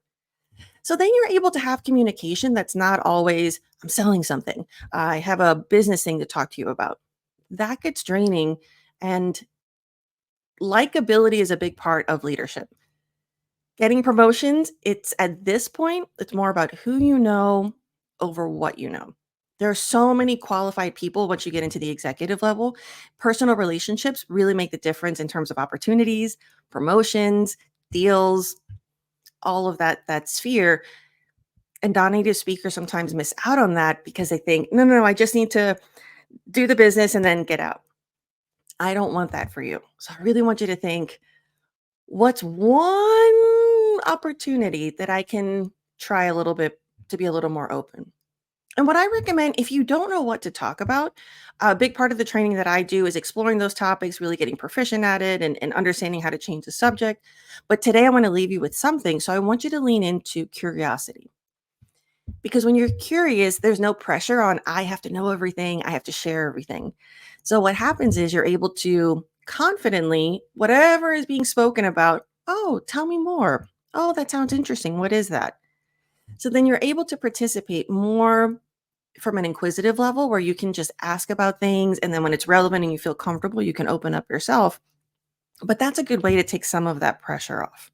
S1: So then you're able to have communication that's not always, "I'm selling something. I have a business thing to talk to you about." That gets draining. And likability is a big part of leadership. Getting promotions, it's at this point, it's more about who you know over what you know. There are so many qualified people once you get into the executive level. Personal relationships really make the difference in terms of opportunities, promotions, deals, all of that sphere. And non-native speakers sometimes miss out on that because they think, no, no, no, I just need to do the business and then get out. I don't want that for you. So I really want you to think, what's one opportunity that I can try a little bit to be a little more open? And what I recommend, if you don't know what to talk about, a big part of the training that I do is exploring those topics, really getting proficient at it and understanding how to change the subject. But today I want to leave you with something. So I want you to lean into curiosity. Because when you're curious, there's no pressure on, I have to know everything, I have to share everything. So what happens is you're able to confidently, whatever is being spoken about, "Oh, tell me more. Oh, that sounds interesting. What is that?" So then you're able to participate more from an inquisitive level where you can just ask about things. And then when it's relevant and you feel comfortable, you can open up yourself. But that's a good way to take some of that pressure off.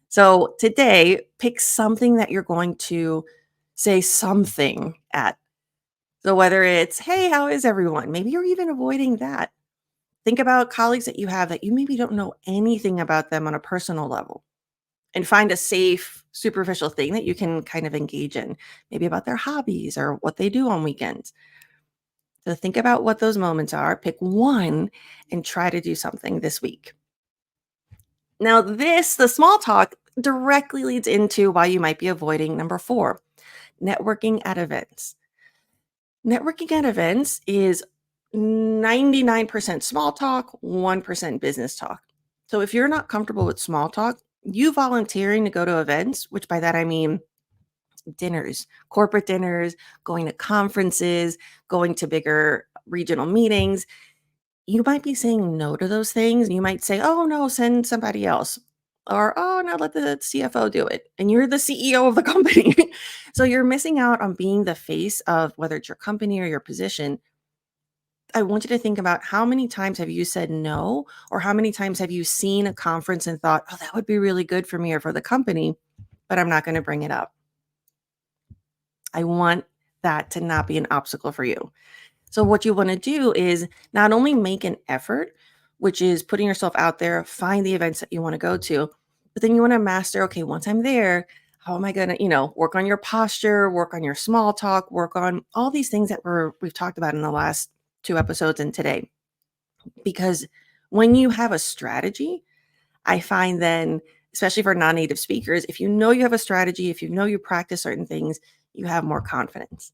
S1: So today, pick something that you're going to say something at. So whether it's, "Hey, how is everyone?" Maybe you're even avoiding that. Think about colleagues that you have that you maybe don't know anything about them on a personal level and find a safe, superficial thing that you can kind of engage in, maybe about their hobbies or what they do on weekends. So think about what those moments are, pick one, and try to do something this week. Now, the small talk, directly leads into why you might be avoiding number 4, networking at events. Networking at events is 99% small talk, 1% business talk. So if you're not comfortable with small talk, you volunteering to go to events, which by that I mean dinners, corporate dinners, going to conferences, going to bigger regional meetings, you might be saying no to those things. You might say, oh, no, send somebody else. Or, oh, no, let the CFO do it. And you're the CEO of the company. So you're missing out on being the face of whether it's your company or your position. I want you to think about how many times have you said no, or how many times have you seen a conference and thought, oh, that would be really good for me or for the company, but I'm not going to bring it up. I want that to not be an obstacle for you. So what you want to do is not only make an effort, which is putting yourself out there, find the events that you want to go to, but then you want to master, okay, once I'm there, how am I going to, work on your posture, work on your small talk, work on all these things that we've talked about in the last 2 episodes and today. Because when you have a strategy, I find then, especially for non-native speakers, if you know you have a strategy, if you know you practice certain things, you have more confidence.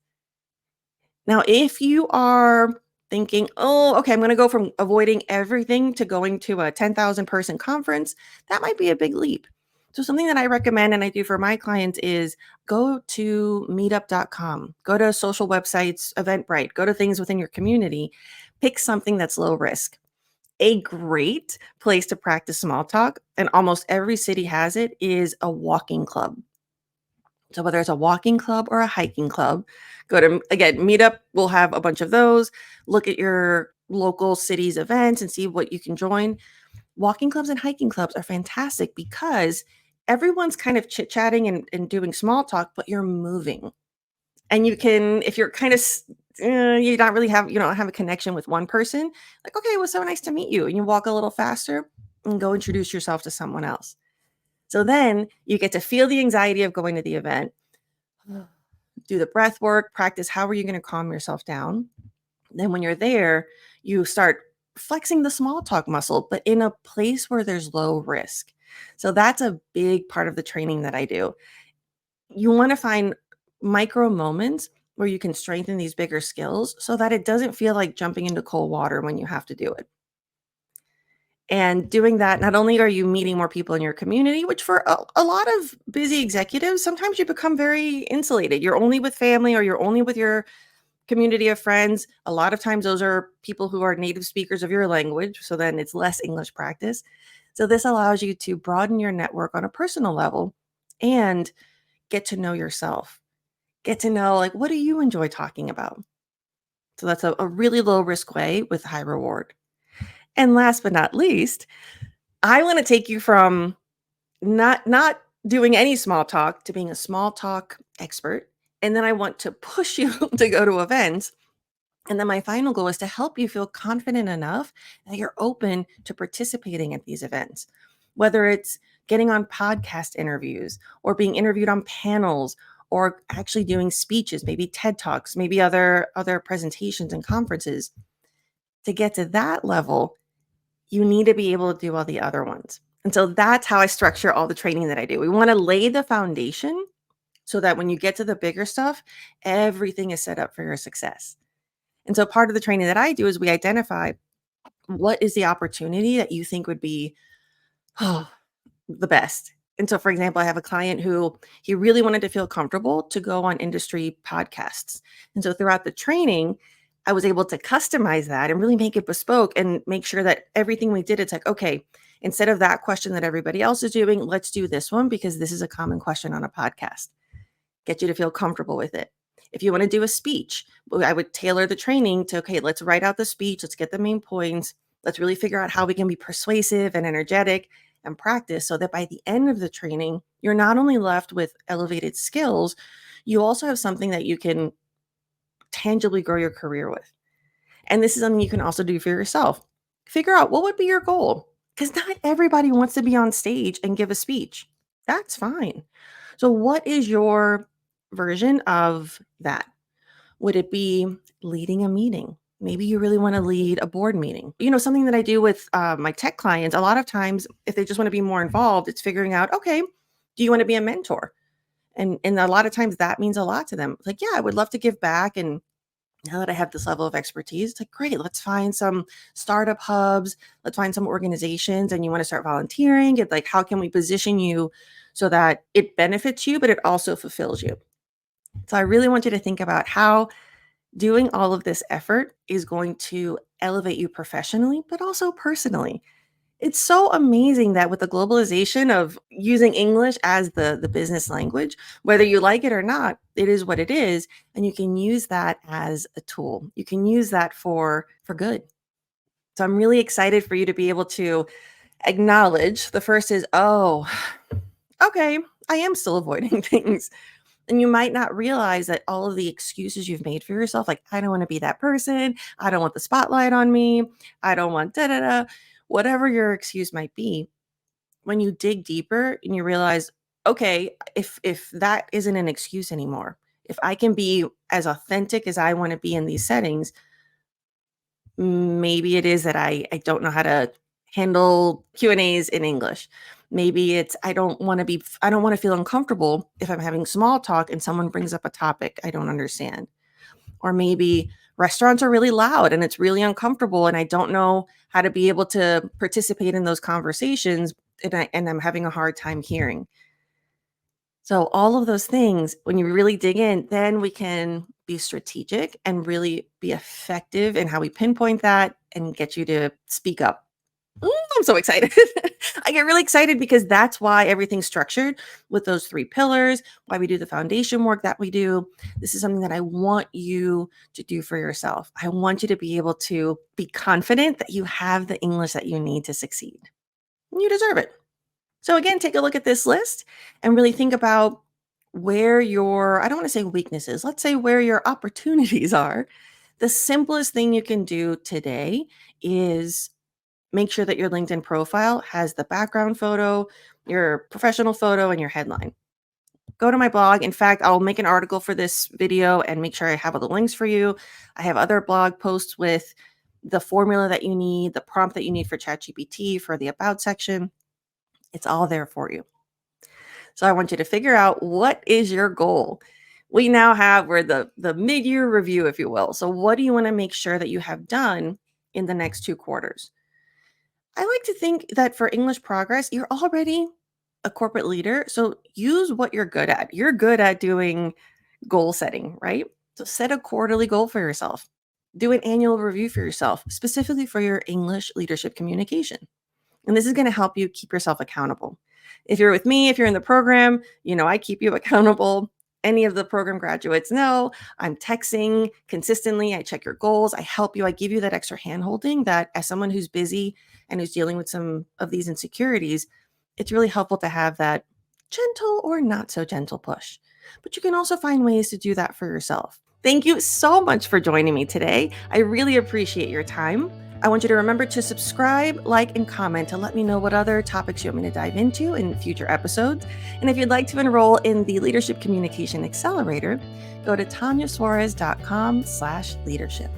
S1: Now, if you are thinking, oh, okay, I'm going to go from avoiding everything to going to a 10,000 person conference, that might be a big leap. So, something that I recommend and I do for my clients is go to meetup.com, go to social websites, Eventbrite, go to things within your community, pick something that's low risk. A great place to practice small talk, and almost every city has it, is a walking club. So whether it's a walking club or a hiking club, go to, again, Meetup will have a bunch of those. Look at your local city's events and see what you can join. Walking clubs and hiking clubs are fantastic because everyone's kind of chit-chatting and doing small talk, but you're moving. And you can, if you're kind of you don't have a connection with one person, like, okay, it was so nice to meet you. And you walk a little faster and go introduce yourself to someone else. So then you get to feel the anxiety of going to the event, do the breath work, practice how are you going to calm yourself down. Then when you're there, you start flexing the small talk muscle, but in a place where there's low risk. So that's a big part of the training that I do. You want to find micro moments where you can strengthen these bigger skills so that it doesn't feel like jumping into cold water when you have to do it. And doing that, not only are you meeting more people in your community, which for a lot of busy executives, sometimes you become very insulated. You're only with family or you're only with your community of friends. A lot of times those are people who are native speakers of your language. So then it's less English practice. So this allows you to broaden your network on a personal level and get to know yourself. Get to know, like, what do you enjoy talking about? So that's a really low risk way with high reward. And last but not least, I want to take you from not doing any small talk to being a small talk expert. And then I want to push you to go to events. And then my final goal is to help you feel confident enough that you're open to participating at these events, whether it's getting on podcast interviews or being interviewed on panels or actually doing speeches, maybe TED Talks, maybe other presentations and conferences. To get to that level, you need to be able to do all the other ones. And so that's how I structure all the training that I do. We want to lay the foundation so that when you get to the bigger stuff, everything is set up for your success. And so part of the training that I do is we identify what is the opportunity that you think would be the best. And so, for example, I have a client who he really wanted to feel comfortable to go on industry podcasts. And so throughout the training, I was able to customize that and really make it bespoke and make sure that everything we did, it's like, okay, instead of that question that everybody else is doing, let's do this one because this is a common question on a podcast. Get you to feel comfortable with it. If you want to do a speech, I would tailor the training to, okay, let's write out the speech. Let's get the main points. Let's really figure out how we can be persuasive and energetic and practice so that by the end of the training, you're not only left with elevated skills, you also have something that you can tangibly grow your career with. And this is something you can also do for yourself. Figure out what would be your goal because not everybody wants to be on stage and give a speech. That's fine. So, what is your version of that? Would it be leading a meeting? Maybe you really want to lead a board meeting. Something that I do with my tech clients, a lot of times, if they just want to be more involved, it's figuring out, okay, Do you want to be a mentor? And a lot of times that means a lot to them. Like, yeah, I would love to give back. And now that I have this level of expertise, it's like, great, let's find some startup hubs, let's find some organizations, and you want to start volunteering. It's like, how can we position you so that it benefits you, but it also fulfills you? So I really want you to think about how doing all of this effort is going to elevate you professionally, but also personally. It's so amazing that with the globalization of using English as the business language, whether you like it or not, it is what it is, and you can use that as a tool. You can use that for good. So I'm really excited for you to be able to acknowledge the first is, oh, okay, I am still avoiding things. And you might not realize that all of the excuses you've made for yourself, like, I don't want to be that person. I don't want the spotlight on me. I don't want da da da. Whatever your excuse might be, when you dig deeper and you realize, okay, if that isn't an excuse anymore, if I can be as authentic as I want to be in these settings, maybe it is that I don't know how to handle Q&As in English. Maybe it's I don't want to feel uncomfortable if I'm having small talk and someone brings up a topic I don't understand. Or maybe restaurants are really loud and it's really uncomfortable and I don't know how to be able to participate in those conversations and I'm having a hard time hearing. So all of those things, when you really dig in, then we can be strategic and really be effective in how we pinpoint that and get you to speak up. I'm so excited. I get really excited because that's why everything's structured with those 3 pillars, why we do the foundation work that we do. This is something that I want you to do for yourself. I want you to be able to be confident that you have the English that you need to succeed. You deserve it. So again, take a look at this list and really think about where your, I don't want to say weaknesses, let's say where your opportunities are. The simplest thing you can do today is make sure that your LinkedIn profile has the background photo, your professional photo, and your headline. Go to my blog. In fact, I'll make an article for this video and make sure I have all the links for you. I have other blog posts with the formula that you need, the prompt that you need for ChatGPT for the about section. It's all there for you. So I want you to figure out, what is your goal? We now have, we're the mid-year review, if you will. So what do you want to make sure that you have done in the next 2 quarters? I like to think that for English progress, you're already a corporate leader. So use what you're good at. You're good at doing goal setting, right? So set a quarterly goal for yourself. Do an annual review for yourself, specifically for your English leadership communication. And this is going to help you keep yourself accountable. If you're with me, if you're in the program, you know I keep you accountable. Any of the program graduates know I'm texting consistently. I check your goals. I help you. I give you that extra handholding that, as someone who's busy and who's dealing with some of these insecurities, it's really helpful to have that gentle or not so gentle push. But you can also find ways to do that for yourself. Thank you so much for joining me today. I really appreciate your time. I want you to remember to subscribe, like, and comment to let me know what other topics you want me to dive into in future episodes. And if you'd like to enroll in the Leadership Communication Accelerator, go to tanyasuarez.com/leadership.